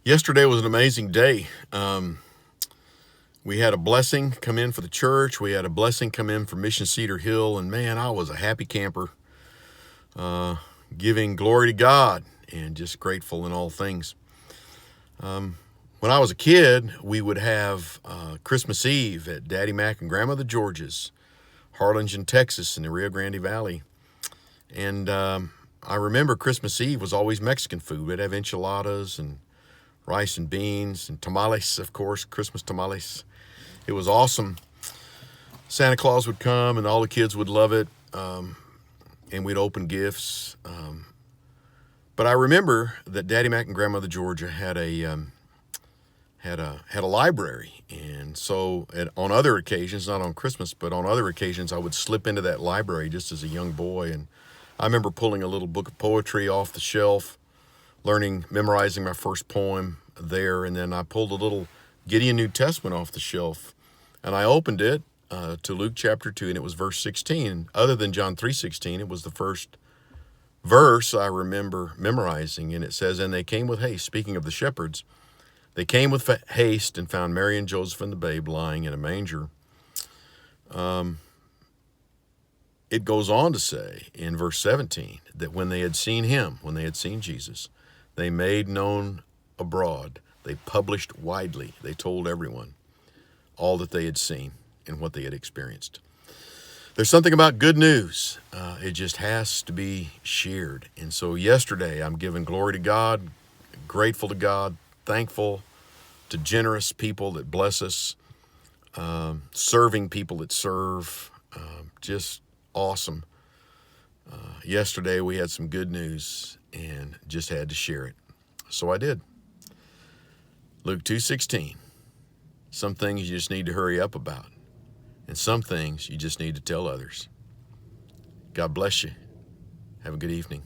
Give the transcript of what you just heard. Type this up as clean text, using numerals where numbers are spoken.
Yesterday was an amazing day. We had a blessing come in for the church. We had a blessing come in for Mission Cedar Hill. And man, I was a happy camper, giving glory to God and just grateful in all things. When I was a kid, we would have Christmas Eve at Daddy Mac and Grandmother George's, Harlingen, Texas, in the Rio Grande Valley. And I remember Christmas Eve was always Mexican food. We'd have enchiladas and rice and beans and tamales, of course, Christmas tamales. It was awesome. Santa Claus would come and all the kids would love it, and we'd open gifts. But I remember that Daddy Mac and Grandmother Georgia had a library, and so on other occasions, not on Christmas, but on other occasions, I would slip into that library just as a young boy, and I remember pulling a little book of poetry off the shelf, memorizing my first poem there, and then I pulled a little Gideon New Testament off the shelf, and I opened it to Luke chapter 2, and it was verse 16. Other than John 3:16, it was the first verse I remember memorizing, and it says, "And they came with haste," speaking of the shepherds, "they came with haste and found Mary and Joseph and the babe lying in a manger." It goes on to say in verse 17 that when they had seen him, when they had seen Jesus, they made known abroad, they published widely, they told everyone all that they had seen and what they had experienced. There's something about good news. It just has to be shared. And so yesterday I'm giving glory to God, grateful to God, thankful to generous people that bless us, serving people that serve, just awesome. Yesterday we had some good news and just had to share it. So I did. Luke 2:16. Some things you just need to hurry up about, and some things you just need to tell others. God bless you. Have a good evening.